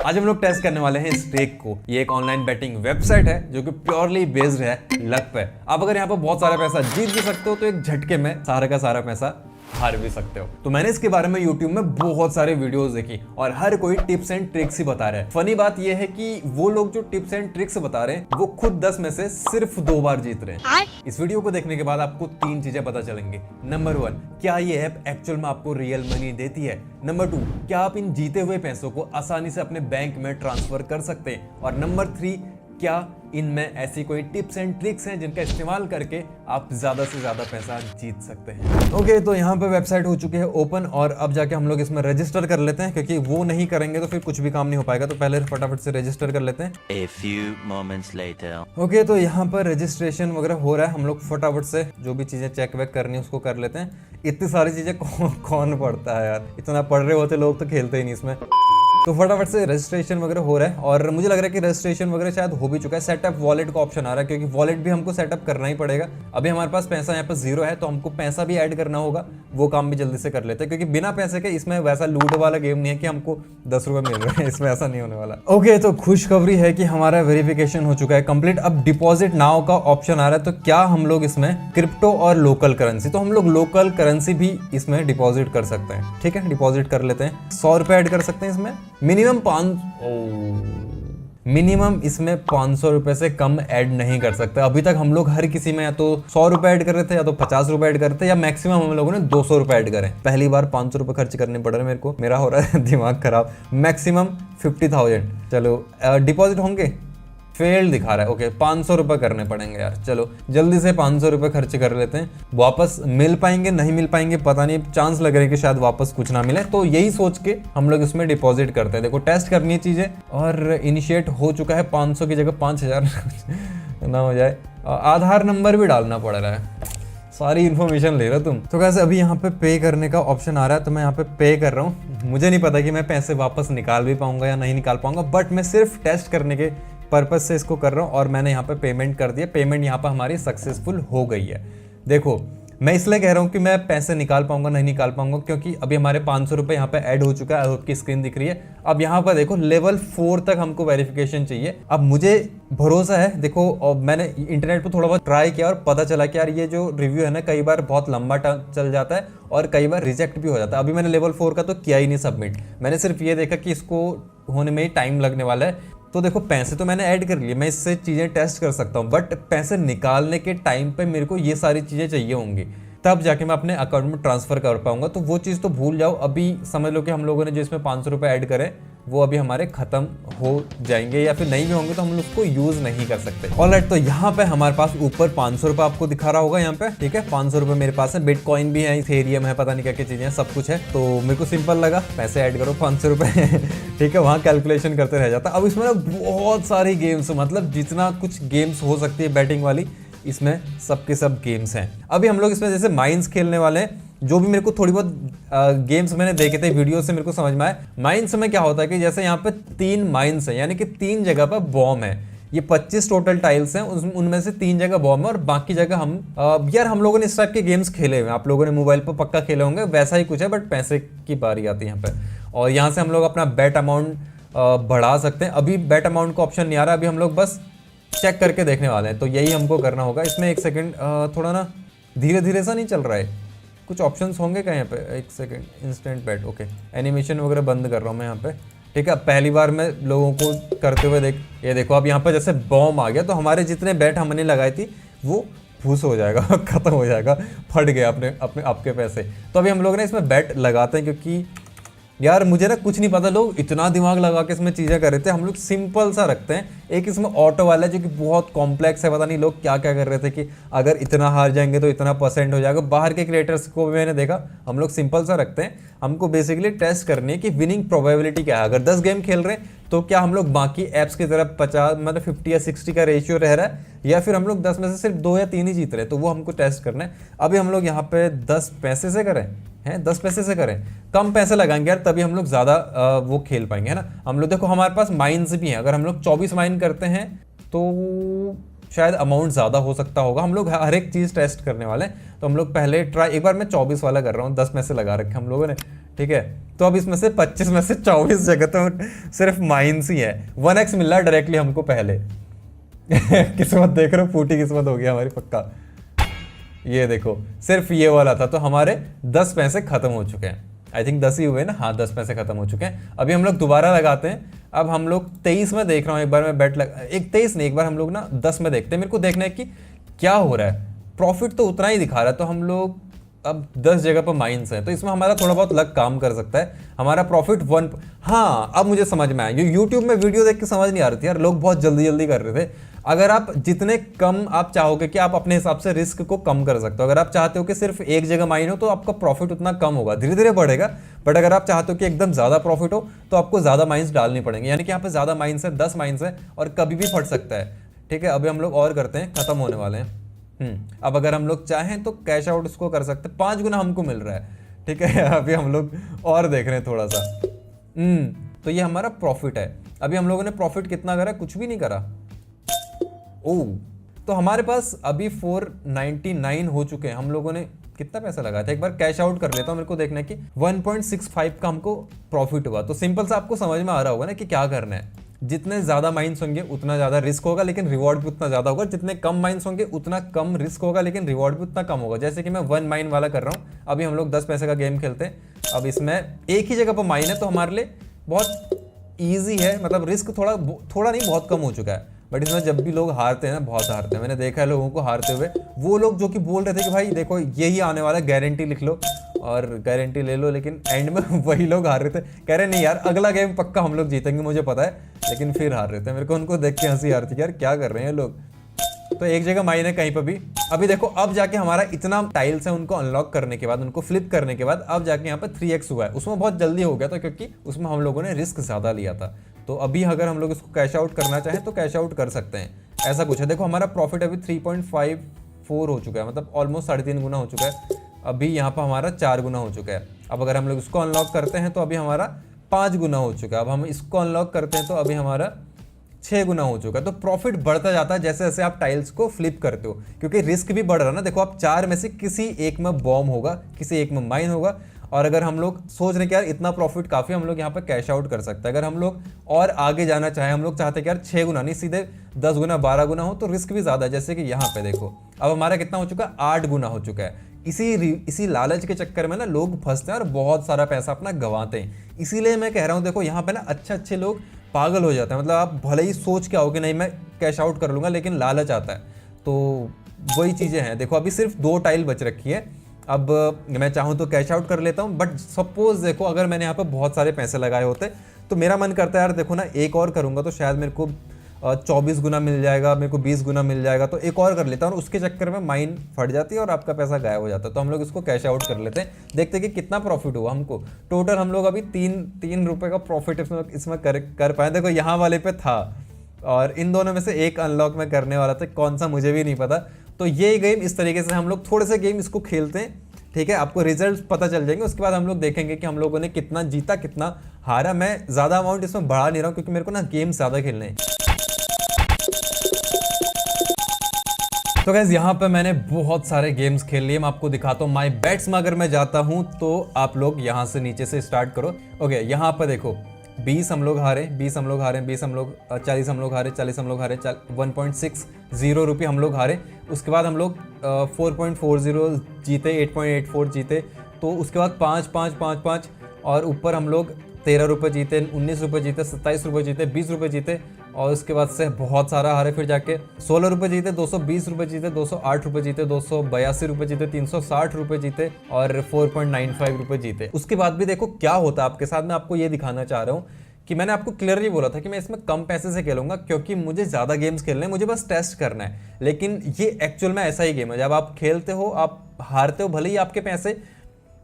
आज हम लोग टेस्ट करने वाले हैं स्टेक को। ये एक ऑनलाइन बेटिंग वेबसाइट है जो कि प्योरली बेस्ड है लक पे। आप अगर यहाँ पर बहुत सारा पैसा जीत भी सकते हो तो एक झटके में सारा का सारा पैसा हार भी सकते हो। तो मैंने इसके बारे में YouTube में बहुत सारे वीडियोस देखी और हर कोई टिप्स एंड ट्रिक्स ही बता रहा है। फनी बात यह है कि वो लोग जो टिप्स एंड ट्रिक्स बता रहे हैं वो खुद 10 में से सिर्फ 2 बार जीत रहे हैं। इस वीडियो को देखने के बाद आपको 3 चीजें पता चलेंगी। नंबर 1, क्या ये ऐप एक्चुअल में आपको रियल मनी देती है। नंबर 2, क्या आप इन जीते हुए पैसों को आसानी से अपने बैंक में ट्रांसफर कर सकते हैं। और नंबर 3, क्या इनमें ऐसी कोई टिप्स एंड ट्रिक्स हैं जिनका इस्तेमाल करके आप ज्यादा से ज्यादा पैसा जीत सकते हैं। ओके, तो यहाँ पे वेबसाइट हो चुकी है ओपन और अब जाके हम लोग इसमें रजिस्टर कर लेते हैं, क्योंकि वो नहीं करेंगे तो फिर कुछ भी काम नहीं हो पाएगा। तो पहले फटाफट से रजिस्टर कर लेते हैं। A few moments later. Okay, तो यहाँ पर रजिस्ट्रेशन वगैरह हो रहा है। हम लोग फटाफट से जो भी चीजें चेक वेक करनी है उसको कर लेते हैं। इतनी सारी चीजें कौन पढ़ता है यार, इतना पढ़ रहे होते लोग तो खेलते ही नहीं इसमें। तो फटाफट से रजिस्ट्रेशन वगैरह हो रहा है और मुझे लग रहा है कि रजिस्ट्रेशन वगैरह शायद हो भी चुका है। सेटअप वॉलेट का ऑप्शन आ रहा है, क्योंकि वॉलेट भी हमको सेटअप करना ही पड़ेगा। अभी हमारे पास पैसा यहाँ पर 0 है तो हमको पैसा भी ऐड करना होगा। वो काम भी जल्दी से कर लेते हैं, क्योंकि बिना पैसे के इसमें वैसा लूट वाला गेम नहीं है कि हमको 10 रुपए मिल रहे हैं। इसमें ऐसा नहीं होने वाला। ओके, तो खुशखबरी है कि हमारा वेरिफिकेशन हो चुका है कंप्लीट। अब डिपॉजिट नाउ का ऑप्शन आ रहा है। तो क्या हम लोग इसमें क्रिप्टो और लोकल करेंसी, तो हम लोग लोकल करेंसी भी इसमें डिपॉजिट कर सकते हैं। ठीक है, डिपॉजिट कर लेते हैं। 100 रुपए ऐड कर सकते हैं इसमें। मिनिमम इसमें 500 रुपए से कम ऐड नहीं कर सकते। अभी तक हम लोग हर किसी में या तो 100 रुपए ऐड कर रहे थे या तो 50 रुपए ऐड कर रहे थे, या मैक्सिमम हम लोगों ने 200 रुपए ऐड करे। पहली बार 500 रुपए खर्च करने पड़ रहे मेरे को, मेरा हो रहा है दिमाग खराब। मैक्सिमम 50,000। चलो डिपॉजिट होंगे, फेल दिखा रहा है। ओके, 500 रुपए करने पड़ेंगे यार। चलो जल्दी से 500 रुपए खर्च कर लेते हैं। वापस मिल पाएंगे नहीं मिल पाएंगे पता नहीं, चांस लग रहा है कि शायद वापस कुछ ना मिले। तो यही सोच के हम लोग इसमें डिपॉजिट करते हैं। देखो टेस्ट करनी है चीजें और इनिशिएट हो चुका है। 500 की जगह 5000 ना हो जाए। आधार नंबर भी डालना पड़ रहा है। सारी इन्फॉर्मेशन ले रहे हो तुम। तो कैसे अभी यहाँ पे पे करने का ऑप्शन आ रहा है, तो मैं यहाँ पे पे कर रहा हूँ। मुझे नहीं पता कि मैं पैसे वापस निकाल भी पाऊंगा या नहीं निकाल पाऊंगा, बट मैं सिर्फ टेस्ट करने के पर्पज से इसको कर रहा हूँ और मैंने यहाँ पे पेमेंट कर दिया। पेमेंट यहाँ पे हमारी सक्सेसफुल हो गई है। देखो मैं इसलिए कह रहा हूँ कि मैं पैसे निकाल पाऊंगा नहीं निकाल पाऊंगा, क्योंकि अभी हमारे 500 रुपये यहाँ पे ऐड हो चुका है। आपकी स्क्रीन दिख रही है। अब यहाँ पर देखो लेवल 4 तक हमको वेरिफिकेशन चाहिए। अब मुझे भरोसा है, देखो और मैंने इंटरनेट पर थोड़ा बहुत ट्राई किया और पता चला कि यार ये जो रिव्यू है ना कई बार बहुत लंबा चल जाता है और कई बार रिजेक्ट भी हो जाता है। अभी मैंने लेवल 4 का तो किया ही नहीं सबमिट। मैंने सिर्फ ये देखा कि इसको होने में ही टाइम लगने वाला है। तो देखो पैसे तो मैंने ऐड कर लिए, मैं इससे चीज़ें टेस्ट कर सकता हूँ, बट पैसे निकालने के टाइम पे मेरे को ये सारी चीज़ें चाहिए होंगी, तब जाके मैं अपने अकाउंट में ट्रांसफर कर पाऊंगा। तो वो चीज़ तो भूल जाओ। अभी समझ लो कि हम लोगों ने जो इसमें 500 रुपये ऐड करे वो अभी हमारे खत्म हो जाएंगे, या फिर नहीं भी होंगे तो हम उसको यूज नहीं कर सकते। ऑलराइट, तो यहाँ पे हमारे पास ऊपर 500 रुपये आपको दिखा रहा होगा यहाँ पे। ठीक है, 500 रुपये मेरे पास है। बिटकॉइन भी है, इथेरियम है, पता नहीं क्या क्या चीजें हैं, सब कुछ है। तो मेरे को सिंपल लगा पैसे ऐड करो 500 रुपये। ठीक है, वहाँ कैलकुलेशन करते रह जाता। अब इसमें ना बहुत सारी गेम्स, मतलब जितना कुछ गेम्स हो सकती है बैटिंग वाली, इसमें सबके सब गेम्स हैं। अभी हम लोग इसमें जैसे माइंस खेलने वाले हैं। जो भी मेरे को थोड़ी बहुत गेम्स मैंने देखे थे वीडियो से, मेरे को समझ में आया। माइंस में क्या होता है कि जैसे यहाँ पे 3 माइंस है, यानी कि 3 जगह पर बॉम्ब है। ये 25 टोटल टाइल्स हैं, उनमें से 3 जगह बॉम्ब है और बाकी जगह हम यार हम लोगों ने इस टाइप के गेम्स खेले हुए हैं। आप लोगों ने मोबाइल पर पक्का खेले होंगे, वैसा ही कुछ है, बट पैसे की बारी आती है यहाँ पे। और यहाँ से हम लोग अपना बेट अमाउंट बढ़ा सकते हैं। अभी बेट अमाउंट का ऑप्शन नहीं आ रहा, अभी हम लोग बस चेक करके देखने वाले हैं। तो यही हमको करना होगा। इसमें 1 सेकेंड, थोड़ा ना धीरे धीरे सा नहीं चल रहा है। कुछ ऑप्शंस होंगे क्या यहाँ पे? 1 second, instant bat. Okay, animation वगैरह बंद कर रहा हूँ मैं यहाँ पे। ठीक है, पहली बार मैं लोगों को करते हुए ये देखो अब यहाँ पे जैसे बॉम्ब आ गया तो हमारे जितने बैट हमने लगाई थी वो फूस हो जाएगा, खत्म हो जाएगा, फट गया अपने आपके पैसे। तो अभी हम लोग ना इसमें बैट लगाते हैं, क्योंकि यार मुझे ना कुछ नहीं पता, लोग इतना दिमाग लगा के इसमें चीज़ें कर रहे थे। हम लोग सिंपल सा रखते हैं। एक इसमें ऑटो वाला है जो कि बहुत कॉम्प्लेक्स है, पता नहीं लोग क्या क्या कर रहे थे कि अगर इतना हार जाएंगे तो इतना % हो जाएगा। बाहर के क्रिएटर्स को भी मैंने देखा, हम लोग सिंपल सा रखते हैं। हमको बेसिकली टेस्ट करनी है कि विनिंग प्रोबेबिलिटी क्या है। अगर 10 गेम खेल रहे हैं तो क्या हम लोग बाकी ऐप्स की तरफ 50 मतलब 50 या 60 का रेशियो रह रहा है, या फिर हम लोग 10 में से सिर्फ 2 या 3 ही जीत रहे हैं। तो वो हमको टेस्ट करना है। अभी हम लोग यहाँ पे 10 पैसे से करें हैं, 10 पैसे से करें, कम पैसे लगाएंगे यार, तभी हम लोग ज़्यादा वो खेल पाएंगे, है ना। हम लोग देखो हमारे पास माइंस भी हैं। अगर हम लोग 24 माइन करते हैं तो शायद अमाउंट ज़्यादा हो सकता होगा। हम लोग हर एक चीज़ टेस्ट करने वाले हैं। तो हम लोग पहले ट्राई, एक बार मैं 24 वाला कर रहा हूँ, 10 में से लगा रखे हम लोगों ने। ठीक है। तो अब इसमें से 25 में से 24 जगह तो सिर्फ माइंस ही है। 1x मिल रहा है डायरेक्टली हमको पहले। किस्मत देख रहे हो, फूटी किस्मत हो गया हमारी पक्का। ये देखो सिर्फ ये वाला था, तो हमारे 10 पैसे खत्म हो चुके हैं। आई थिंक 10 ही हुए ना, हाँ 10 पैसे खत्म हो चुके हैं। अभी हम लोग दोबारा लगाते हैं। अब हम लोग 23 में देख रहा हूँ, एक बार मैं बेट एक 23 नहीं, एक बार हम लोग ना 10 में देखते हैं। मेरे को देखना है कि क्या हो रहा है। प्रॉफिट तो उतना ही दिखा रहा है, तो हम लोग अब 10 जगह पर माइनस है, तो इसमें हमारा थोड़ा बहुत लक काम कर सकता है। हमारा प्रॉफिट 1, हाँ अब मुझे समझ में आया। ये यूट्यूब में वीडियो देख के समझ नहीं आ रही थी यार, लोग बहुत जल्दी जल्दी कर रहे थे। अगर आप जितने कम आप चाहोगे कि आप अपने हिसाब से रिस्क को कम कर सकते हो। अगर आप चाहते हो कि सिर्फ एक जगह माइन हो तो आपका प्रॉफिट उतना कम होगा, धीरे धीरे बढ़ेगा। बट अगर आप चाहते हो कि एकदम ज़्यादा प्रॉफिट हो तो आपको ज़्यादा माइंस डालनी पड़ेंगे। यानी कि यहाँ पे ज़्यादा माइंस है, 10 माइंस है और कभी भी फट सकता है। ठीक है, अभी हम लोग और करते हैं, खत्म होने वाले हैं। अब अगर हम लोग चाहें तो कैश आउट उसको कर सकते हैं, 5 गुना हमको मिल रहा है। ठीक है, अभी हम लोग और देख रहे हैं थोड़ा सा। तो ये हमारा प्रॉफिट है। अभी हम लोगों ने प्रॉफिट कितना करा, कुछ भी नहीं करा। ओह, तो हमारे पास अभी 499 हो चुके हैं। हम लोगों ने कितना पैसा लगाया था, एक बार कैश आउट कर लेता हूं। मेरे को देखना है कि 1.65 का हमको प्रॉफिट हुआ। तो सिंपल सा आपको समझ में आ रहा होगा ना कि क्या करना है। जितने ज्यादा माइंस होंगे उतना ज्यादा रिस्क होगा, लेकिन रिवॉर्ड भी उतना ज्यादा होगा। जितने कम माइंस होंगे उतना कम रिस्क होगा, लेकिन रिवॉर्ड भी उतना कम होगा। जैसे कि मैं 1 माइन वाला कर रहा हूँ। अभी हम लोग 10 पैसे का गेम खेलते हैं। अब इसमें एक ही जगह पर माइन है, तो हमारे लिए बहुत ईजी है। मतलब रिस्क थोड़ा नहीं, बहुत कम हो चुका है। बट इसमें जब भी लोग हारते हैं ना, बहुत हारते हैं, मैंने देखा है लोगों को हारते हुए। वो लोग जो कि बोल रहे थे कि भाई देखो यही आने वाला है, गारंटी लिख लो और गारंटी ले लो, लेकिन एंड में वही लोग हार रहे थे। कह रहे नहीं यार अगला गेम पक्का हम लोग जीतेंगे, मुझे पता है, लेकिन फिर हार रहे थे। मेरे को उनको देख के हंसी आ रही थी यार, क्या कर रहे हैं लोग। तो एक जगह माइन है कहीं पर भी। अभी देखो, अब जाके हमारा इतना टाइल्स है, उनको अनलॉक करने के बाद, उनको फ्लिप करने के बाद अब जाके यहाँ पर 3x हुआ है। उसमें बहुत जल्दी हो गया था क्योंकि उसमें हम लोगों ने रिस्क ज्यादा लिया था। तो अभी अगर हम लोग इसको कैश आउट करना चाहें तो कैश आउट कर सकते हैं। ऐसा कुछ है। देखो हमारा प्रॉफिट अभी 3.54 हो चुका है, मतलब ऑलमोस्ट 3.5 गुना हो चुका है। अभी यहाँ पर हमारा 4 गुना हो चुका है। अब अगर हम लोग इसको अनलॉक करते हैं तो अभी हमारा 5 गुना हो चुका है। अब हम इसको अनलॉक करते हैं तो अभी हमारा 6 गुना हो चुका है। तो प्रॉफिट बढ़ता जाता है जैसे जैसे आप टाइल्स को फ्लिप करते हो, क्योंकि रिस्क भी बढ़ रहा है ना। देखो आप 4 में से किसी एक में बॉम्ब होगा, किसी एक में माइन होगा। और अगर हम लोग सोच रहे हैं कि यार इतना प्रॉफिट काफी, हम लोग यहाँ पे कैश आउट कर सकते हैं। अगर हम लोग और आगे जाना चाहें, हम लोग चाहते हैं कि यार 6 गुना नहीं, सीधे 10 गुना 12 गुना हो, तो रिस्क भी ज्यादा है। जैसे कि यहाँ पे देखो अब हमारा कितना हो चुका है, 8 गुना हो चुका है। इसी लालच के चक्कर में ना लोग फंसते हैं और बहुत सारा पैसा अपना गंवाते हैं। इसीलिए मैं कह रहा हूँ, देखो यहाँ पे ना अच्छे लोग पागल हो जाते हैं। मतलब आप भले ही सोच के आओ कि नहीं मैं कैश आउट कर लूंगा, लेकिन लालच आता है। तो वही चीजें हैं। देखो अभी सिर्फ 2 टाइल बच रखी है। अब मैं चाहूँ तो कैश आउट कर लेता हूँ, बट सपोज देखो अगर मैंने यहाँ पर बहुत सारे पैसे लगाए होते तो मेरा मन करता है यार देखो ना, एक और करूंगा तो शायद मेरे को 24 गुना मिल जाएगा, मेरे को 20 गुना मिल जाएगा, तो एक और कर लेता हूँ। और उसके चक्कर में माइन फट जाती है और आपका पैसा गायब हो जाता है। तो हम लोग इसको कैश आउट कर लेते हैं, देखते हैं कि कितना प्रॉफिट हुआ हमको। टोटल हम लोग अभी 3 रुपए का प्रॉफिट इसमें कर पाए। देखो यहाँ वाले पे था और इन दोनों में से एक अनलॉक में करने वाला था, कौन सा मुझे भी नहीं पता। तो ये गेम इस तरीके से हम लोग थोड़े से गेम इसको खेलते हैं। ठीक है, आपको रिजल्ट पता चल जाएंगे। उसके बाद हम लोग देखेंगे कि हम लोगों ने कितना जीता, कितना हारा। मैं ज्यादा अमाउंट इसमें बढ़ा नहीं रहा हूँ क्योंकि मेरे को ना गेम ज्यादा खेलने हैं। तो गाइस यहाँ पे मैंने बहुत सारे गेम्स खेल लिए। मैं आपको दिखाता हूँ माई बेट्स में अगर मैं जाता हूँ तो आप लोग यहाँ से नीचे से स्टार्ट करो। ओके, यहाँ पर देखो 20 हम लोग हारे, 20 हम लोग हारे, 20 हम लोग 40 हम लोग हारे, 40 हम लोग हारे, 1.60 रुपये हम लोग हारे। उसके बाद हम लोग 4.40 जीते, 8.84 जीते। तो उसके बाद 5 5 5 5 और ऊपर हम लोग 13 रुपये जीते, 19 रुपये जीते, 27 रुपये जीते, 20 रुपये जीते। और उसके बाद से बहुत सारा हारे। फिर जाके 16 रुपये जीते, 220 रुपये जीते, 208 रुपये जीते, 282 रुपये जीते, 360 रुपये जीते और 4.95 रुपये जीते। उसके बाद भी देखो क्या होता है आपके साथ। मैं आपको ये दिखाना चाह रहा हूँ कि मैंने आपको क्लियरली बोला था कि मैं इसमें कम पैसे से खेलूंगा क्योंकि मुझे ज़्यादा गेम्स खेलने हैं, मुझे बस टेस्ट करना है। लेकिन ये एक्चुअल में ऐसा ही गेम है, जब आप खेलते हो, आप हारते हो, भले ही आपके पैसे,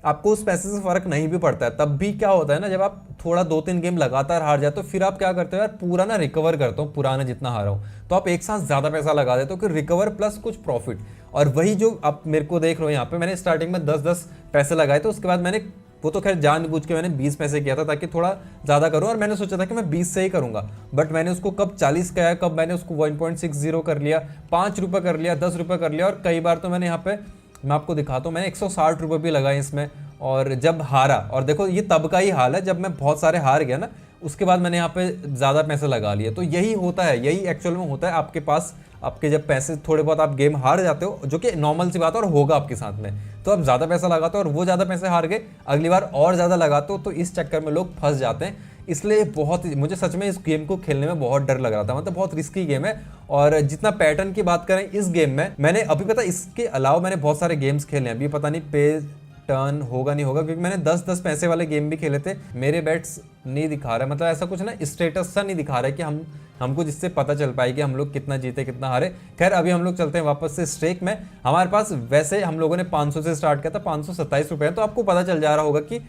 आपको उस पैसे से फर्क नहीं भी पड़ता है। तब भी क्या होता है ना, जब आप थोड़ा 2-3 गेम लगातार हार जाते हो, फिर आप क्या करते हो यार, पूरा ना रिकवर करते हो, पुराना जितना हारा हो। तो आप एक साथ ज्यादा पैसा लगा देते हो कि रिकवर प्लस कुछ प्रॉफिट। और वही जो आप मेरे को देख रहे हो यहाँ पे, मैंने स्टार्टिंग में 10-10 पैसे लगाए थे। उसके बाद मैंने वो तो खैर जानबूझ के मैंने 20 पैसे किया था ताकि थोड़ा ज़्यादा करूँ। और मैंने सोचा था कि मैं 20 से ही करूँगा, बट मैंने उसको कब 40 किया, कब मैंने उसको 1.60 कर लिया, 5 रुपये कर लिया, 10 रुपये कर लिया। और कई बार तो मैंने यहाँ पे, मैं आपको दिखाता हूँ, मैंने 160 रुपये भी लगाए इसमें। और जब हारा, और देखो ये तब का ही हाल है जब मैं बहुत सारे हार गया ना, उसके बाद मैंने यहाँ पे ज़्यादा पैसे लगा लिए। तो यही होता है, यही एक्चुअल में होता है आपके पास, आपके जब पैसे थोड़े बहुत आप गेम हार जाते हो, जो कि नॉर्मल सी बात है और होगा आपके साथ में, तो आप ज़्यादा पैसा लगाते हो और वो ज़्यादा पैसे हार गए, अगली बार और ज़्यादा लगाते हो, तो इस चक्कर में लोग फंस जाते हैं। इसलिए बहुत, मुझे सच में इस गेम को खेलने में बहुत डर लग रहा था, मतलब बहुत रिस्की गेम है। और जितना पैटर्न की बात करें इस गेम में, मैंने अभी पता इसके अलावा मैंने बहुत सारे गेम्स खेले हैं, अभी पता नहीं पे टर्न होगा नहीं होगा, क्योंकि मैंने 10-10 पैसे वाले गेम भी खेले थे। मेरे बेट्स नहीं दिखा रहा है, मतलब ऐसा कुछ ना स्टेटस सा नहीं दिखा रहा है कि हमको जिससे पता चल पाए कि हम लोग कितना जीते कितना हारे। खैर अभी हम लोग चलते हैं वापस से स्ट्रेक में। हमारे पास वैसे हम लोगों ने 500 से स्टार्ट किया था, 527 रुपये, तो आपको पता चल जा रहा होगा कि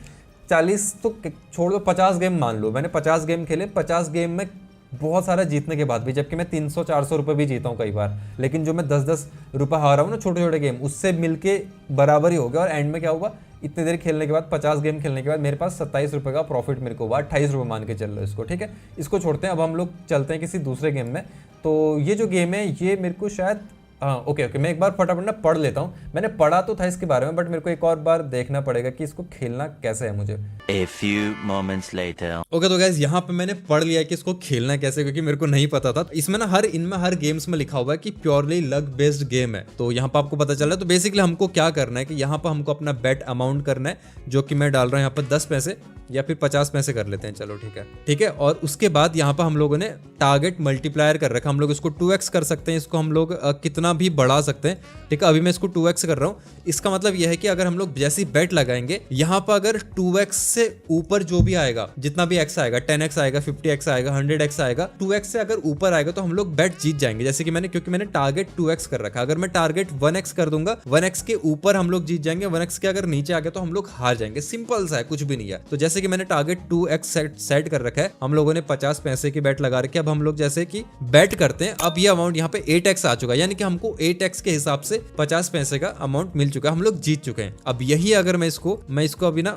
40 तो छोड़ दो, 50 गेम मान लो, मैंने 50 गेम खेले, 50 गेम में बहुत सारा जीतने के बाद भी, जबकि मैं 300-400 रुपये भी जीता हूँ कई बार, लेकिन जो मैं 10-10 रुपये हारा हूँ ना छोटे छोटे गेम, उससे मिलके बराबर ही हो गया। और एंड में क्या हुआ, इतनी देर खेलने के बाद, 50 गेम खेलने के बाद मेरे पास 27 रुपये का प्रॉफिट मेरे को हुआ, 28 रुपये मान के चल रहा है इसको, ठीक है। इसको छोड़ते हैं, अब हम लोग चलते हैं किसी दूसरे गेम में। तो ये जो गेम है ये मेरे को शायद, हाँ ओके, मैं एक बार फटाफट ना पढ़ लेता हूँ। मैंने पढ़ा तो था इसके बारे में, बट मेरे को एक और बार देखना पड़ेगा कि इसको खेलना कैसे है मुझे। A few moments later. Okay तो गाइस यहाँ पे मैंने पढ़ लिया कि इसको खेलना कैसे, क्योंकि मेरे को नहीं पता था। इसमें ना इनमें हर गेम्स में लिखा हुआ है कि प्योरली लक बेस्ड गेम है, तो यहाँ पे आपको पता चल रहा है। तो बेसिकली हमको क्या करना है कि यहाँ पे हमको अपना बेट अमाउंट करना है, जो कि मैं डाल रहा हूँ यहाँ पर 10 पैसे या फिर 50 पैसे कर लेते हैं, चलो ठीक है। और उसके बाद यहाँ पर हम लोगों ने टारगेट मल्टीप्लायर कर रखा, हम लोग इसको 2x कर सकते हैं, इसको हम लोग कितना भी बढ़ा सकते हैं, ठीक है। अभी मैं इसको 2x कर रहा हूँ, इसका मतलब यह है कि अगर हम लोग जैसी बेट लगाएंगे, यहाँ पर अगर 2x से ऊपर जो भी आएगा, जितना भी x आएगा, 10x आएगा, 50x आएगा, 100x आएगा, 2x से अगर ऊपर आएगा तो हम लोग बेट जीत जाएंगे। जैसे कि क्योंकि मैंने टारगेट 2x कर रखा है, अगर मैं टारगेट 1x कर दूंगा, 1x के ऊपर हम लोग जीत जाएंगे, 1x के अगर नीचे आ गया तो हम लोग हार जाएंगे। सिंपल सा है, कुछ भी नहीं है। तो जैसे कि मैंने टारगेट 2x सेट कर रखा है, हम लोगों ने 50 पैसे की बेट लगा रखी है। अब हम लोग जैसे कि बेट करते हैं, अब ये अमाउंट यहाँ पे 8x आ चुका है, यानी कि हमको 8x के हिसाब से 50 पैसे का अमाउंट मिल चुका है, हम लोग जीत चुके हैं। अब यही अगर मैं इसको अभी ना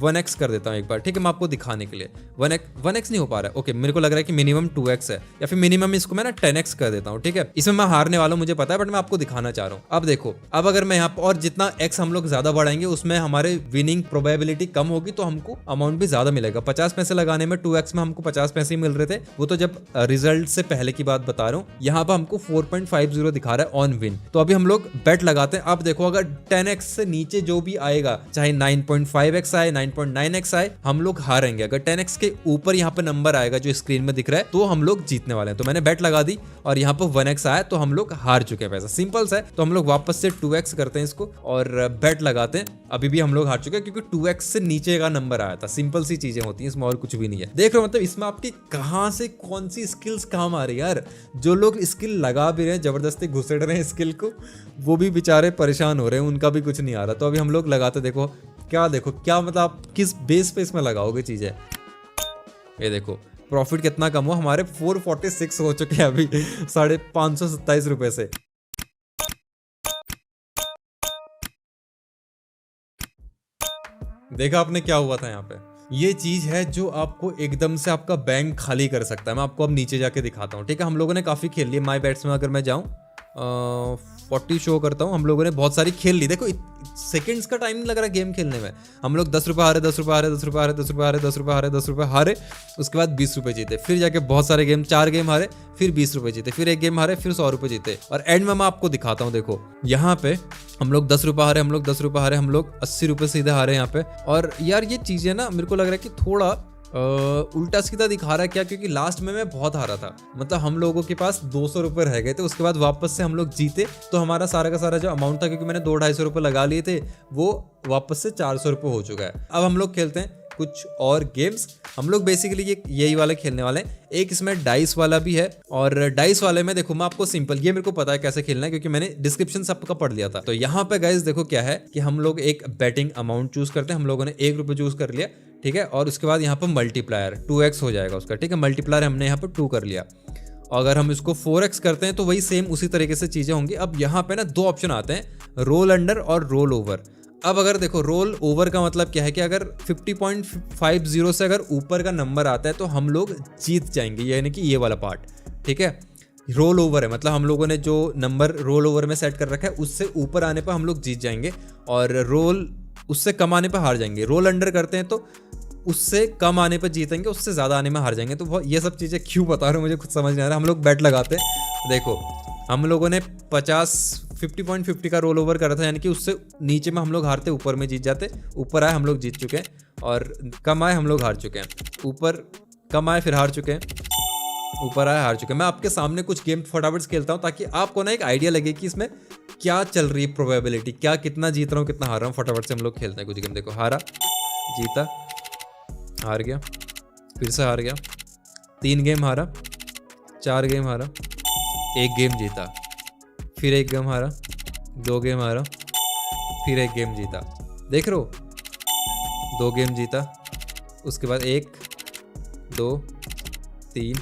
1x कर देता हूँ एक बार, ठीक है, मैं आपको दिखाने के लिए। 1x नहीं हो पा रहा है, ओके, मेरे को लग रहा है कि मिनिमम 2x है, या फिर मिनिमम इसको मैं ना 10x कर देता हूँ, ठीक है। इसमें मैं हारने वाला हूँ मुझे पता है, बट मैं आपको दिखाना चाह रहा हूँ। अब देखो, अब अगर मैं यहाँ पर और जितना x हम लोग ज्यादा बढ़ाएंगे उसमें हमारे विनिंग प्रोबेबिलिटी कम होगी, तो हमको अमाउंट भी ज्यादा मिलेगा। 50 पैसे लगाने में 2x में हमको 50 पैसे ही मिल रहे थे, वो तो जब रिजल्ट से पहले की बात बता रहा हूँ। यहाँ पर हमको 4.50 दिखा रहा है ऑन विन। तो अभी हम लोग बेट लगाते हैं। अब देखो, अगर 10x से नीचे जो भी आएगा, चाहे 9.5x आए, 9.9x आए, हम लोग हारेंगे। अगर 10x के ऊपर यहाँ पे नंबर आएगा जो स्क्रीन में दिख रहा है, तो हम लोग जीतने वाले हैं। तो मैंने बेट लगा दी और यहाँ पर 1x आया, तो हम लोग हार चुके हैं पैसा। सिंपल सा है। तो हम लोग वापस से 2x करते हैं इसको और बेट लगाते हैं। अभी भी हम लोग हार चुके हैं क्योंकि 2x से नीचे का नंबर आया था। सिंपल सी चीजें होती हैं इसमें, और कुछ भी नहीं है। देख रहे हो, मतलब इसमें आपकी कहां से कौन सी स्किल्स काम आ रही है यार। जो लोग स्किल लगा भी रहे हैं, जबरदस्ती घुसेड़ रहे हैं स्किल को, वो भी बेचारे परेशान हो रहे हैं, उनका भी कुछ नहीं आ रहा। तो अभी हम लोग लगाते, देखो क्या मतलब आप किस बेस पे इसमें लगाओगे चीजें। ये देखो प्रॉफिट कितना कम हुआ, हमारे 446 हो चुके हैं अभी 527 रुपए से। देखा आपने क्या हुआ था यहाँ पे। ये चीज है जो आपको एकदम से आपका बैंक खाली कर सकता है। मैं आपको अब नीचे जाके दिखाता हूँ, ठीक है। हम लोगों ने काफी खेल लिया। माई बेट्स में अगर मैं जाऊँ 40 शो करता हूँ, हम लोगों ने बहुत सारी खेल ली। देखो सेकंड्स का टाइम नहीं लग रहा गेम खेलने में। हम लोग 10 रुपये हारे, 10 रुपये हारे, 10 रुपये हारे, 10 रुपये हारे, 10 रुपये हारे, 10 रुपये हारे, उसके बाद 20 रुपये जीते। फिर जाके बहुत सारे गेम, 4 गेम हारे, फिर 20 रुपये जीते, फिर एक गेम हारे, फिर 100 रुपये जीते। और एंड में मैं आपको दिखाता हूँ, देखो यहाँ पे हम लोग 10 रुपये हारे, हम लोग 10 रुपये हारे, हम लोग 80 रुपये सीधे हारे यहाँ पे। और यार ये चीज़ें ना मेरे को लग रहा है कि थोड़ा उल्टा सीधा दिखा रहा है क्या, क्योंकि लास्ट में मैं बहुत हारा था। मतलब हम लोगों के पास 200 रुपये रह गए थे, उसके बाद वापस से हम लोग जीते, तो हमारा सारा का सारा जो अमाउंट था, क्योंकि मैंने 200-250 रुपये लगा लिए थे, वो वापस से 400 रुपये हो चुका है। अब हम लोग खेलते हैं कुछ और गेम्स। हम लोग बेसिकली यही वाले खेलने वाले हैं। एक इसमें डाइस वाला भी है, और डाइस वाले में देखो मैं आपको सिंपल, ये मेरे को पता है कैसे खेलना है क्योंकि मैंने डिस्क्रिप्शन सबका पढ़ लिया था। तो यहाँ पे गाइस देखो क्या है कि हम लोग एक बैटिंग अमाउंट चूज करते हैं। हम लोगों ने 1 रुपये चूज कर लिया, ठीक है। और उसके बाद यहाँ पर मल्टीप्लायर 2x हो जाएगा उसका, ठीक है। मल्टीप्लायर हमने यहाँ पर 2 कर लिया। अगर हम इसको 4x करते हैं तो वही सेम उसी तरीके से चीजें होंगी। अब यहाँ पे ना 2 ऑप्शन आते हैं, रोल अंडर और रोल ओवर। अब अगर देखो रोल ओवर का मतलब क्या है कि अगर 50.50 से अगर ऊपर का नंबर आता है तो हम लोग जीत जाएंगे, यानी कि ये वाला पार्ट, ठीक है। रोल ओवर है मतलब हम लोगों ने जो नंबर रोल ओवर में सेट कर रखा है उससे ऊपर आने पर हम लोग जीत जाएंगे। और रोल उससे कम आने पर हार जाएंगे, रोल अंडर करते हैं तो उससे कम आने पर जीतेंगे, उससे ज़्यादा आने में हार जाएंगे। तो ये सब चीज़ें क्यों बता रहे हो मुझे खुद समझ नहीं आ रहा। हम लोग बेट लगाते हैं, देखो हम लोगों ने 50 का रोल ओवर करा था, यानी कि उससे नीचे में हम लोग हारते, ऊपर में जीत जाते। ऊपर आए हम लोग जीत चुके हैं, और कम आए हम लोग हार चुके हैं। ऊपर कम आए फिर हार चुके हैं, ऊपर आए हार चुके हैं। मैं आपके सामने कुछ गेम फटाफट खेलता हूँ ताकि आपको ना एक आइडिया लगे कि इसमें क्या चल रही है, प्रोबेबिलिटी क्या, कितना जीत रहा हूँ कितना हार रहा हूँ। फटाफट से हम लोग खेलते हैं कुछ गेम। देखो हारा, जीता, हार गया, फिर से हार गया, 3 गेम हारा, 4 गेम हारा, 1 गेम जीता, फिर 1 गेम हारा, 2 गेम हारा, फिर 1 गेम जीता। देख रहे हो, 2 गेम जीता, उसके बाद 1 2 3।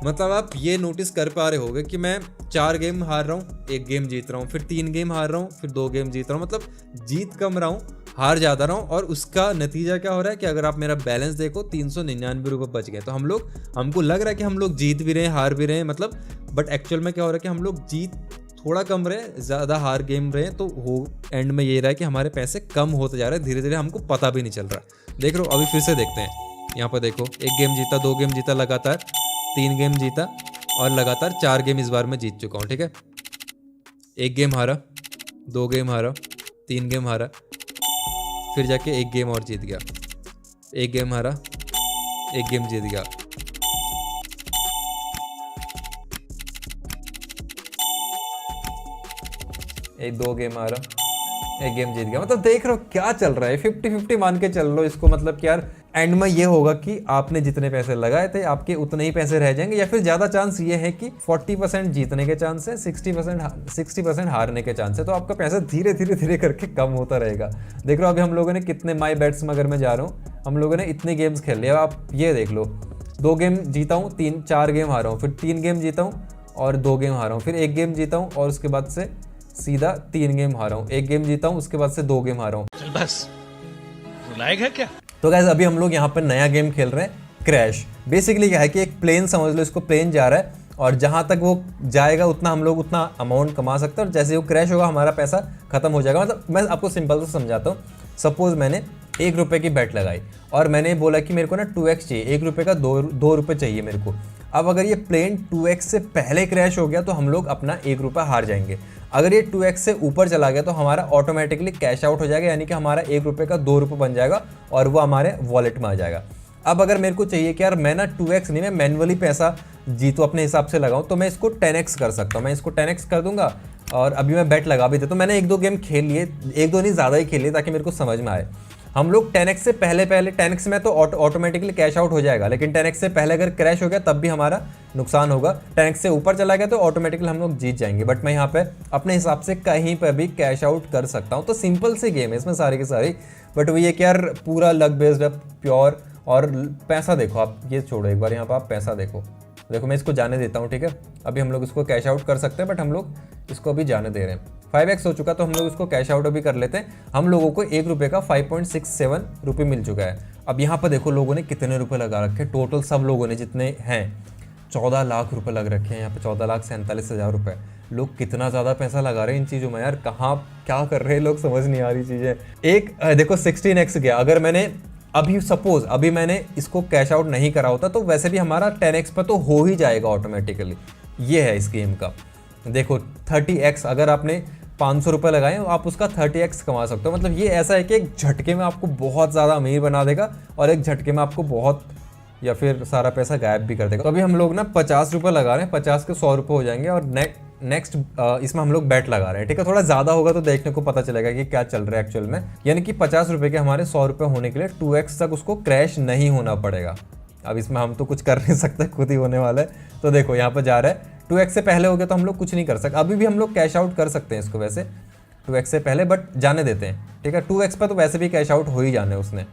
मतलब आप ये नोटिस कर पा रहे होगे कि मैं 4 गेम हार रहा हूँ, 1 गेम जीत रहा हूँ, फिर 3 गेम हार रहा हूँ, फिर 2 गेम जीत रहा हूँ। मतलब जीत कम रहा हूँ, हार ज़्यादा रहा हूँ। और उसका नतीजा क्या हो रहा है कि अगर आप मेरा बैलेंस देखो 399 रुपये बच गए। तो हमको लग रहा है कि हम लोग जीत भी रहे हैं, हार भी रहे हैं, मतलब बट एक्चुअल में क्या हो रहा है कि हम लोग जीत थोड़ा कम रहे, ज़्यादा हार गेम रहे। तो हो एंड में ये रहा है कि हमारे पैसे कम होते जा रहे हैं धीरे धीरे, हमको पता भी नहीं चल रहा। देख लो अभी फिर से देखते हैं, यहाँ पर देखो 1 गेम जीता, 2 गेम जीता लगातार, 3 गेम जीता, और लगातार 4 गेम इस बार मैं जीत चुका हूँ। ठीक है, 1 गेम हारा, 2 गेम हारा, 3 गेम हारा, फिर जाके 1 गेम और जीत गया, 1 गेम हारा, 1 गेम जीत गया, एक 2 गेम हारा, 1 गेम जीत गया। मतलब देख रहे हो क्या चल रहा है, 50-50 मान के चल लो इसको। मतलब कि यार एंड में ये होगा कि आपने जितने पैसे लगाए थे आपके उतने ही पैसे रह जाएंगे, या फिर ज़्यादा चांस ये है कि 40% जीतने के चांस है, 60% हारने के चांस है। तो आपका पैसा धीरे धीरे धीरे करके कम होता रहेगा। देख लो अभी हम लोगों ने कितने माई बेट्स में अगर मैं जा रहा हूँ, हम लोगों ने इतने गेम्स खेल लिए। आप ये देख लो, 2 गेम जीता हूँ, 4 गेम हारा हूँ, फिर 3 गेम जीता हूँ और 2 गेम हारा हूँ, फिर 1 गेम जीता हूँ और उसके बाद से सीधा 3 गेम हारा हूँ, 1 गेम जीता हूँ, उसके बाद से 2 गेम हारा हूँ। बस लायक है क्या? तो गाइस अभी हम लोग यहाँ पर नया गेम खेल रहे हैं, क्रैश। बेसिकली क्या है कि एक प्लेन समझ लो, इसको प्लेन जा रहा है और जहाँ तक वो जाएगा उतना हम लोग उतना अमाउंट कमा सकते हैं, और जैसे वो क्रैश होगा हमारा पैसा खत्म हो जाएगा। मतलब मैं आपको सिंपल से समझाता हूँ। सपोज मैंने 1 रुपये की बेट लगाई और मैंने बोला कि मेरे को ना 2x चाहिए, 1 रुपये का 2 रुपये चाहिए मेरे को। अब अगर ये प्लेन 2x से पहले क्रैश हो गया तो हम लोग अपना 1 रुपया हार जाएंगे। अगर ये 2x से ऊपर चला गया तो हमारा ऑटोमेटिकली कैश आउट हो जाएगा, यानी कि हमारा 1 रुपये का 2 रुपये बन जाएगा और वो हमारे वॉलेट में आ जाएगा। अब अगर मेरे को चाहिए कि यार मैं ना 2x नहीं, मैं मैनुअली पैसा जीतूँ अपने हिसाब से लगाऊँ, तो मैं इसको 10x कर सकता हूँ। मैं इसको 10x कर दूंगा और अभी मैं बेट लगा भी देता हूँ। मैंने 1-2 गेम खेल लिए, 1-2 नहीं ज़्यादा ही खेल लिए ताकि मेरे को समझ में आए। हम लोग 10x से पहले 10x में तो ऑटोमेटिकली कैश आउट हो जाएगा, लेकिन 10x से पहले अगर क्रैश हो गया तब भी हमारा नुकसान होगा। 10x से ऊपर चला गया तो ऑटोमेटिकली हम लोग जीत जाएंगे। बट मैं यहाँ पे अपने हिसाब से कहीं पर भी कैश आउट कर सकता हूँ। तो सिंपल सी गेम है इसमें सारी की सारी, बट वो ये कि यार पूरा लक बेस्ड है, प्योर। और पैसा देखो आप, ये छोड़ो एक बार यहाँ पर आप पैसा देखो मैं इसको जाने देता हूँ। ठीक है, अभी हम लोग इसको कैश आउट कर सकते हैं, बट हम लोग इसको अभी जाने दे रहे हैं। 5x हो चुका तो हम लोग इसको कैश आउट अभी कर लेते हैं। हम लोगों को 1 रुपये का 5.67 रुपये मिल चुका है। अब यहाँ पर देखो लोगों ने कितने रुपए लगा रखे हैं, टोटल सब लोगों ने जितने हैं 14 लाख रुपए लग रखे हैं यहाँ पे, 14,47,000 रुपये। लोग कितना ज़्यादा पैसा लगा रहे हैं इन चीज़ों में यार, कहाँ क्या कर रहे हैं लोग समझ नहीं आ रही चीज़ें। एक देखो 16x गया, अगर मैंने अभी सपोज अभी मैंने इसको कैश आउट नहीं करा होता तो वैसे भी हमारा 10x पर तो हो ही जाएगा ऑटोमेटिकली। ये है इस गेम का। देखो 30x, अगर आपने 500 रुपये लगाए आप उसका 30x कमा सकते हो। मतलब ये ऐसा है कि एक झटके में आपको बहुत ज़्यादा अमीर बना देगा और एक झटके में आपको बहुत या फिर सारा पैसा गायब भी कर देगा। तो अभी हम लोग ना 50 रुपये लगा रहे हैं, 50 के 100 रुपये हो जाएंगे और नेक्स्ट इसमें हम लोग बेट लगा रहे हैं। ठीक है, थोड़ा ज़्यादा होगा तो देखने को पता चलेगा कि क्या चल रहा है एक्चुअल में। यानी कि 50 रुपये के हमारे 100 रुपये होने के लिए 2x तक उसको क्रैश नहीं होना पड़ेगा। अब इसमें हम तो कुछ कर नहीं सकते, खुद ही होने वाला है। तो देखो यहाँ पर जा रहा है, 2x से पहले हो गया तो हम लोग कुछ नहीं कर सकते। अभी भी हम लोग कैश आउट कर सकते हैं इसको वैसे 2x से पहले, बट जाने देते हैं। ठीक है, 2x पर तो वैसे भी कैश आउट हो ही जाने उसने,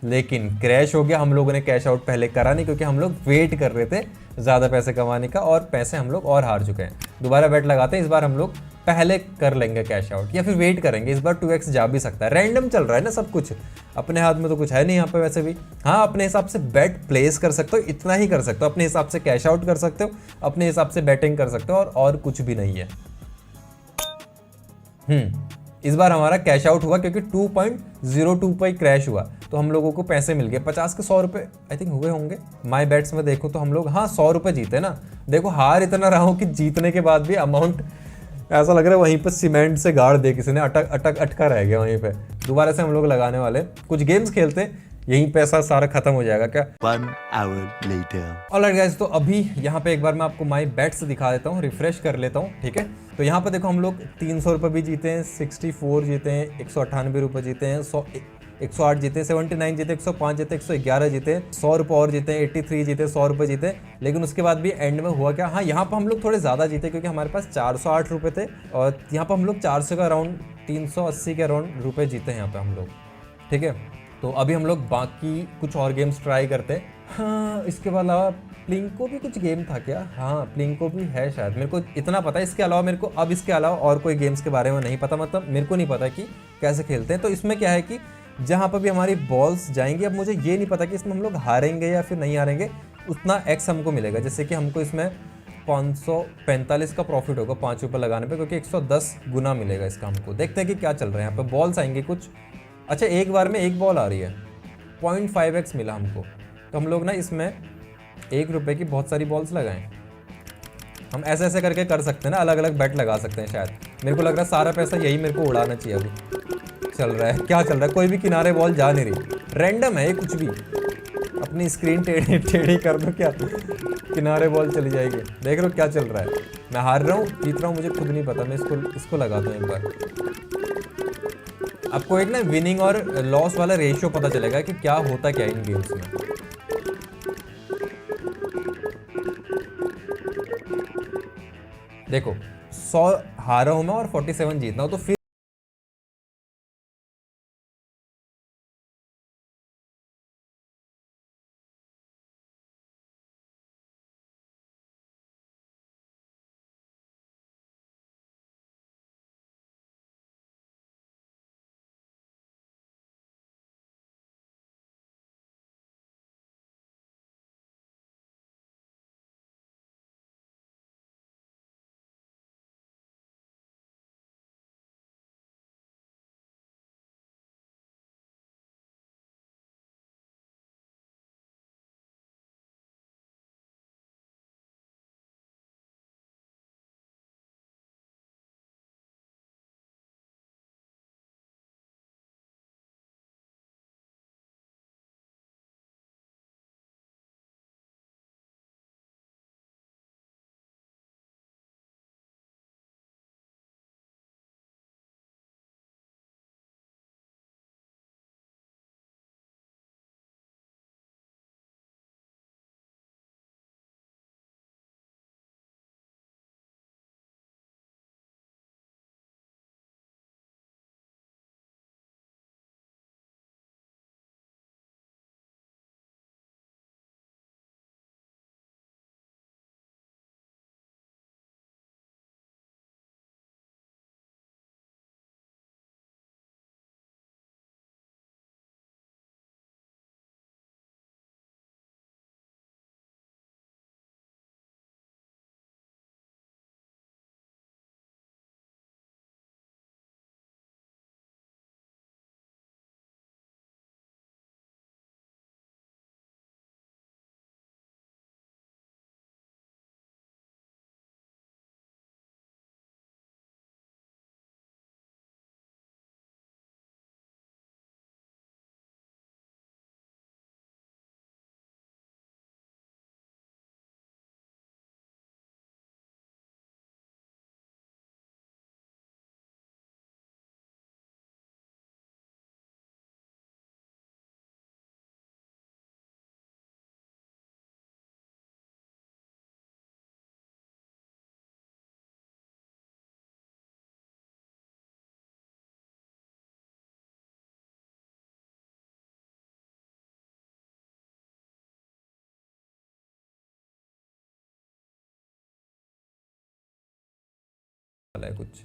लेकिन क्रैश हो गया। हम लोगों ने कैश आउट पहले करा नहीं क्योंकि हम लोग वेट कर रहे थे ज़्यादा पैसे कमाने का, और पैसे हम लोग और हार चुके हैं। दोबारा बेट लगाते हैं, इस बार हम लोग पहले कर लेंगे कैश आउट या फिर वेट करेंगे। इस बार 2x जा भी सकता है, रैंडम चल रहा है ना सब कुछ, अपने हाथ में तो कुछ है नहीं यहाँ पे वैसे भी। हाँ, अपने हिसाब से बेट प्लेस कर सकते हो, इतना ही कर सकते हो। अपने हिसाब से कैश आउट कर सकते हो, अपने हिसाब से बैटिंग कर सकते हो, और कुछ भी नहीं है। इस बार हमारा कैश आउट हुआ क्योंकि 2.02 पे क्रैश हुआ, तो हम लोगों को पैसे मिल गए 50 के 100 रुपये आई थिंक हुए होंगे। माई बेट्स में देखो तो हम लोग 100 रुपये जीते ना। देखो हार इतना रहा हूँ कि जीतने के बाद भी अमाउंट ऐसा लग रहा है वहीं पर सीमेंट से गाड़ दे किसी ने, अटका रह गया वहीं पे। दोबारा से हम लोग लगाने वाले, कुछ गेम्स खेलते हैं, यही पैसा सारा खत्म हो जाएगा क्या। 1 hour later. ऑलराइट गाइस, तो अभी यहाँ पे एक बार मैं आपको माई बेट्स दिखा देता हूँ, रिफ्रेश कर लेता हूँ, ठीक है। तो यहाँ पे देखो हम लोग 300 रुपये भी जीते हैं, 64 जीते हैं, 198 रुपये जीते हैं, 108 जीते, 79 जीते, 105 जीते, 111 जीते, 100 रुपये और जीते, 83 जीते, 100 रुपये जीते। लेकिन उसके बाद भी एंड में हुआ क्या, हाँ यहाँ पर हम लोग थोड़े ज़्यादा जीते क्योंकि हमारे पास 408 रुपये थे और यहाँ पर हम लोग 400 का अराउंड 380 के अराउंड रुपये जीते हैं यहाँ पे हम लोग, ठीक है। तो अभी हम लोग बाकी कुछ और गेम्स ट्राई करते हैं। हाँ इसके अलावा प्लिंको भी कुछ गेम था क्या, हाँ प्लिंको भी है शायद, मेरे को इतना पता है। इसके अलावा मेरे को अब इसके अलावा और कोई गेम्स के बारे में नहीं पता, मतलब मेरे को नहीं पता कि कैसे खेलते हैं। तो इसमें क्या है कि जहाँ पर भी हमारी बॉल्स जाएंगी, अब मुझे ये नहीं पता कि इसमें हम लोग हारेंगे या फिर नहीं हारेंगे, उतना एक्स हमको मिलेगा। जैसे कि हमको इसमें 545 का प्रॉफिट होगा 5 रुपये लगाने पे, क्योंकि 110 गुना मिलेगा इसका हमको। देखते हैं कि क्या चल रहा है यहाँ पे। बॉल्स आएंगे कुछ, अच्छा एक बार में एक बॉल आ रही है, 0.5x मिला हमको। तो हम लोग ना इसमें 1 रुपये की बहुत सारी बॉल्स लगाएं। हम ऐसे ऐसे करके कर सकते हैं ना, अलग अलग बेट लगा सकते हैं शायद। मेरे को लग रहा है सारा पैसा यही मेरे को उड़ाना चाहिए। अभी चल रहा है, क्या चल रहा है, कोई भी किनारे बॉल जा नहीं रही, रैंडम है ये कुछ भी। अपनी स्क्रीन टेढ़ी कर दो क्या, किनारे बॉल चली जाएगी। देख रहे हो क्या चल रहा है, मैं हार रहा हूँ जीत रहा हूँ मुझे खुद नहीं पता। मैं इसको लगाता हूँ एक बार, आपको एक ना विनिंग और लॉस वाला रेशियो पता चलेगा कि क्या होता क्या इन गेम्स में। देखो 100 हारा हूं मैं और 47 जीतना हूं, तो फिर वाला है कुछ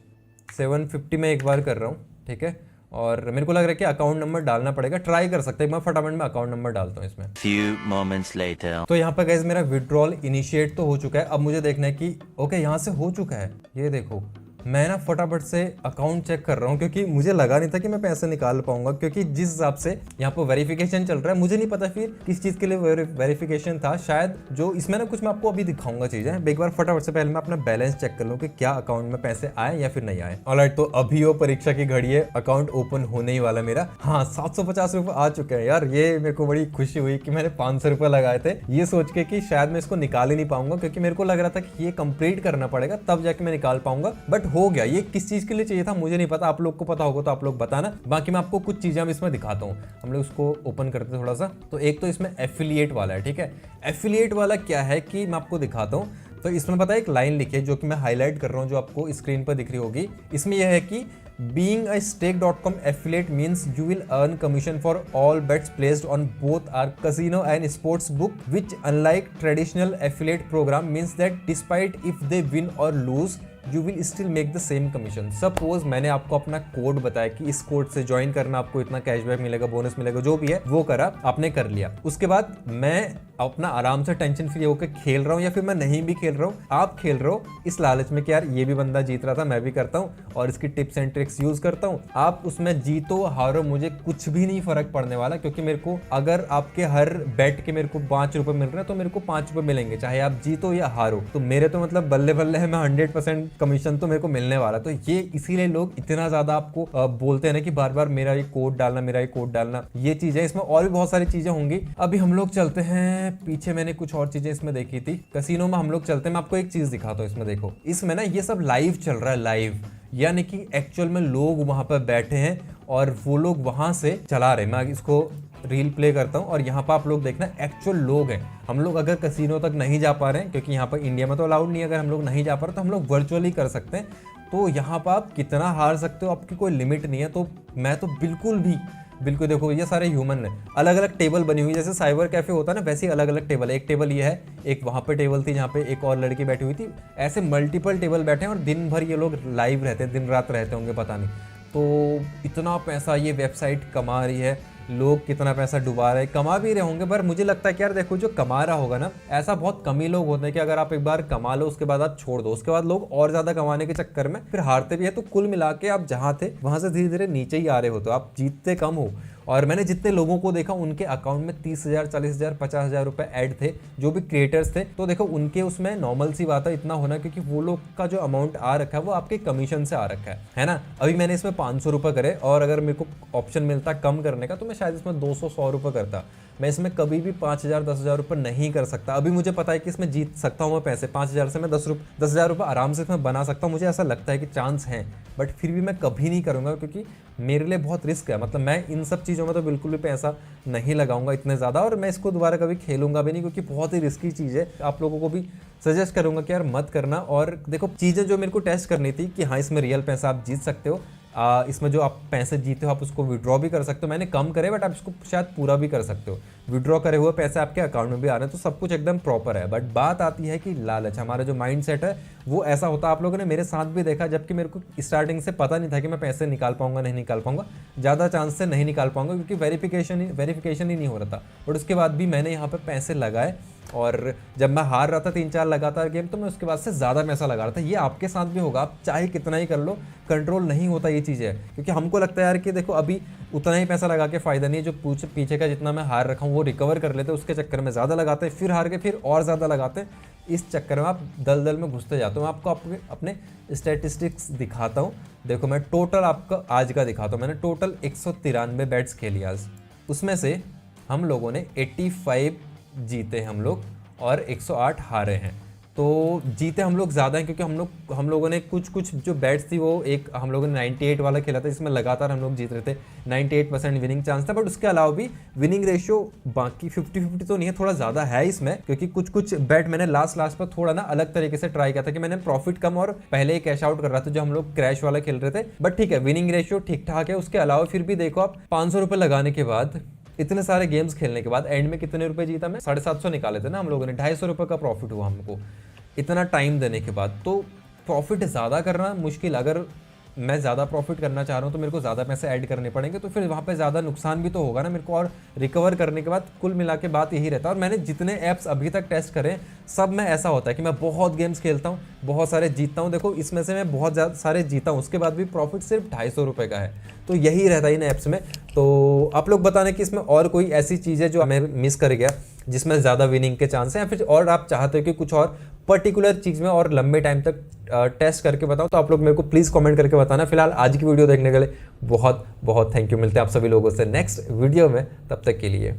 750 में एक बार कर रहा हूँ, ठीक है। और मेरे को लग रहा है कि अकाउंट नंबर डालना पड़ेगा, ट्राई कर सकते हैं। मैं फटाफट में अकाउंट नंबर डालता हूँ इसमें। Few moments later. तो यहाँ पर गाइस मेरा विड्रॉल इनिशिएट तो हो चुका है। अब मुझे देखना है कि ओके यहाँ से हो चुका है, ये देखो मैं ना फटाफट से अकाउंट चेक कर रहा हूँ क्योंकि मुझे लगा नहीं था कि मैं पैसे निकाल पाऊंगा, क्योंकि जिस हिसाब से यहाँ पर वेरिफिकेशन चल रहा है मुझे नहीं पता फिर किस चीज़ के लिए वेरिफिकेशन था। शायद जो इसमें ना कुछ मैं आपको अभी दिखाऊंगा चीज़ें, एक बार फटाफट से पहले मैं अपना बैलेंस चेक कर लूँ कि क्या अकाउंट में पैसे आए या फिर नहीं आए। ऑलराइट, तो अभी वो परीक्षा की घड़ी है, अकाउंट ओपन होने ही वाला मेरा। हाँ, 750 रुपये आ चुके हैं यार। ये मेरे को बड़ी खुशी हुई कि मैंने 500 रुपये लगाए थे ये सोच के कि शायद मैं इसको निकाल ही नहीं पाऊंगा, क्योंकि मेरे को लग रहा था कि ये कंप्लीट करना पड़ेगा तब जाके मैं निकाल पाऊंगा। बट हो गया। ये किस चीज के लिए चाहिए था मुझे नहीं पता, आप लोग को पता होगा तो आप लोग बताना। बाकी मैं आपको कुछ चीजें इसमें दिखाता हूँ। हम लोग इसको ओपन करते हैं थोड़ा सा। तो एक तो इसमें एफिलिएट वाला है, ठीक है। एफिलिएट वाला क्या है कि मैं आपको दिखाता हूँ। तो इसमें पता है एक लाइन लिखी है जो कि मैं हाईलाइट कर रहा हूँ, जो आपको स्क्रीन पर दिख रही होगी। इसमें यह है कि Being a stake.com affiliate means you will earn commission for all bets placed on both our casino and sports book, which unlike traditional affiliate program means that despite if they win or lose you will still make the same commission. Suppose मैंने आपको अपना code बताया कि इस code से join करना आपको इतना कैशबैक मिलेगा, बोनस मिलेगा, जो भी है वो करा, आपने कर लिया। उसके बाद मैं अपना आराम से टेंशन फ्री होकर खेल रहा हूँ, या फिर मैं नहीं भी खेल रहा हूँ, आप खेल रहे हो इस लालच में कि यार ये भी बंदा जीत रहा था मैं भी करता हूँ और इसकी टिप्स एंड ट्रिक्स यूज करता हूँ। आप उसमें जीतो हारो मुझे कुछ भी नहीं फर्क पड़ने वाला, क्योंकि मेरे को अगर आपके हर बैट के मेरे को 5 रुपए मिल रहे हैं तो मेरे को 5 रुपए मिलेंगे, चाहे आप जीतो या हारो। तो मेरे तो मतलब बल्ले बल्ले है, मैं 100% कमीशन तो मेरे को मिलने वाला। तो ये इसीलिए लोग इतना ज्यादा आपको बोलते हैं ना कि बार बार मेरा ये कोड डालना, मेरा ये कोड डालना। ये चीजें इसमें और भी बहुत सारी चीजें होंगी। अभी हम लोग चलते हैं पीछे, मैंने कुछ और चीजें इसमें देखी थी। कैसीनो में हम लोग चलते हैं, मैं आपको एक चीज दिखाता हूँ। इसमें देखो, इसमें ना ये सब लाइव चल रहा है, लाइव, यानी कि एक्चुअल में लोग वहां पर बैठे हैं और वो लोग वहां से चला रहे हैं। मैं इसको रील प्ले करता हूँ और यहाँ पर आप लोग देखना एक्चुअल लोग हैं। हम लोग अगर कैसीनो तक नहीं जा पा रहे हैं, क्योंकि यहाँ पर इंडिया में तो अलाउड नहीं है, अगर हम लोग नहीं जा पा रहे तो हम लोग वर्चुअली कर सकते हैं। तो यहाँ पर आप कितना हार सकते हो, आपकी कोई लिमिट नहीं है। तो मैं तो बिल्कुल देखो, ये सारे ह्यूमन है, अलग अलग टेबल बनी हुई, जैसे साइबर कैफे होता है ना, वैसे ही अलग अलग टेबल है। एक टेबल ये है, एक वहाँ पे टेबल थी जहाँ पे एक और लड़की बैठी हुई थी, ऐसे मल्टीपल टेबल बैठे हैं और दिन भर ये लोग लाइव रहते हैं, दिन रात रहते होंगे पता नहीं। तो इतना पैसा ये वेबसाइट कमा रही है, लोग कितना पैसा डुबा रहे हैं, कमा भी रहे होंगे। पर मुझे लगता है कि यार देखो, जो कमा रहा होगा ना, ऐसा बहुत कम ही लोग होते हैं कि अगर आप एक बार कमा लो उसके बाद आप छोड़ दो, उसके बाद लोग और ज्यादा कमाने के चक्कर में फिर हारते भी है। तो कुल मिला के आप जहाँ थे वहां से धीरे धीरे नीचे ही आ रहे हो, तो आप जीतते कम हो। और मैंने जितने लोगों को देखा उनके अकाउंट में 30,000, 40,000, 50,000 रुपए ऐड थे, जो भी क्रिएटर्स थे। तो देखो उनके उसमें नॉर्मल सी बात है इतना होना, क्योंकि वो लोग का जो अमाउंट आ रखा है वो आपके कमीशन से आ रखा है ना। अभी मैंने इसमें 500 रुपये करे, और अगर मेरे को ऑप्शन मिलता कम करने का तो मैं शायद इसमें 200-100 रुपये करता। मैं इसमें कभी भी 5,000, 10,000 रुपये नहीं कर सकता। अभी मुझे पता है कि इसमें जीत सकता हूँ मैं पैसे, 5,000 से मैं 10,000 रुपये आराम से इसमें बना सकता हूँ। मुझे ऐसा लगता है कि चांस हैं, बट फिर भी मैं कभी नहीं करूँगा, क्योंकि मेरे लिए बहुत रिस्क है। मतलब मैं इन सब चीज़ों में तो बिल्कुल भी पैसा नहीं लगाऊंगा इतने ज़्यादा, और मैं इसको दोबारा कभी खेलूंगा भी नहीं, क्योंकि बहुत ही रिस्की चीज़ है। आप लोगों को भी सजेस्ट करूंगा कि यार मत करना। और देखो, चीज़ें जो मेरे को टेस्ट करनी थी कि हाँ इसमें रियल पैसा आप जीत सकते हो, इसमें जो आप पैसे जीते हो आप उसको विड्रॉ भी कर सकते हो। मैंने कम करे बट आप इसको शायद पूरा भी कर सकते हो। विड्रॉ करे हुए पैसे आपके अकाउंट में भी आ रहे हैं, तो सब कुछ एकदम प्रॉपर है। बट बात आती है कि लालच, हमारा जो माइंड सेट है वो ऐसा होता है। आप लोगों ने मेरे साथ भी देखा, जबकि मेरे को स्टार्टिंग से पता नहीं था कि मैं पैसे निकाल पाऊंगा नहीं निकाल पाऊंगा, ज़्यादा चांस से नहीं निकाल पाऊंगा, क्योंकि वेरिफिकेशन ही नहीं हो रहा था। बट उसके बाद भी मैंने यहाँ पर पैसे लगाए, और जब मैं हार रहा था 3-4 लगातार गेम, तो मैं उसके बाद से ज़्यादा पैसा लगा रहा था। ये आपके साथ भी होगा, आप चाहे कितना ही कर लो, कंट्रोल नहीं होता ये चीज़ है। क्योंकि हमको लगता है यार कि देखो अभी उतना ही पैसा लगा के फ़ायदा नहीं है, जो पीछे का जितना मैं हार रखा हूँ वो रिकवर कर लेते हैं, उसके चक्कर में ज़्यादा लगाते हैं, फिर हार के फिर और ज़्यादा लगाते हैं। इस चक्कर में आप दलदल में घुसते जाते हो। मैं आपको अपने स्टैटिस्टिक्स दिखाता हूँ। देखो, मैं टोटल आपका आज का दिखाता हूँ। मैंने टोटल 193 बैट्स खेली आज, उसमें से हम लोगों ने 85 जीते हम लोग और 108 हारे हैं। तो जीते हम लोग ज़्यादा हैं, क्योंकि हम लोगों ने कुछ जो बैट्स थी वो एक हम लोगों ने 98 वाला खेला था, जिसमें लगातार हम लोग जीत रहे थे, 98% विनिंग चांस था। बट उसके अलावा भी विनिंग रेशियो बाकी 50-50 तो नहीं है, थोड़ा ज़्यादा है इसमें, क्योंकि कुछ बैट मैंने लास्ट पर थोड़ा ना अलग तरीके से ट्राई किया था कि मैंने प्रॉफिट कम और पहले ही कैश आउट कर रहा था, जो हम लोग क्रैश वाला खेल रहे थे। बट ठीक है, विनिंग रेशियो ठीक ठाक है। उसके अलावा फिर भी देखो, आप 500 रुपये लगाने के बाद, इतने सारे गेम्स खेलने के बाद एंड में कितने रुपए जीता मैं? 750 निकाले थे ना हम लोगों ने, 250 रुपये का प्रॉफिट हुआ हमको इतना टाइम देने के बाद। तो प्रॉफिट ज़्यादा करना मुश्किल, अगर मैं ज़्यादा प्रॉफिट करना चाह रहा हूँ तो मेरे को ज़्यादा पैसे ऐड करने पड़ेंगे, तो फिर वहाँ पे ज़्यादा नुकसान भी तो होगा ना मेरे को। और रिकवर करने के बाद कुल मिला के बात यही रहता है। और मैंने जितने ऐप्स अभी तक टेस्ट करे सब में ऐसा होता है कि मैं बहुत गेम्स खेलता हूँ, बहुत सारे जीतता हूँ। देखो इसमें से मैं बहुत ज़्यादा सारे जीता हूँ, उसके बाद भी प्रॉफिट सिर्फ 250 रुपये का है। तो यही रहता है इन ऐप्स में। तो आप लोग बताने कि इसमें और कोई ऐसी चीज़ है जो मैं मिस कर गया जिसमें ज़्यादा विनिंग के चांस हैं, या फिर और आप चाहते हो कि कुछ और पर्टिकुलर चीज़ में और लंबे टाइम तक टेस्ट करके बताओ, तो आप लोग मेरे को प्लीज़ कमेंट करके बताना। फिलहाल आज की वीडियो देखने के लिए बहुत बहुत थैंक यू। मिलते हैं आप सभी लोगों से नेक्स्ट वीडियो में, तब तक के लिए।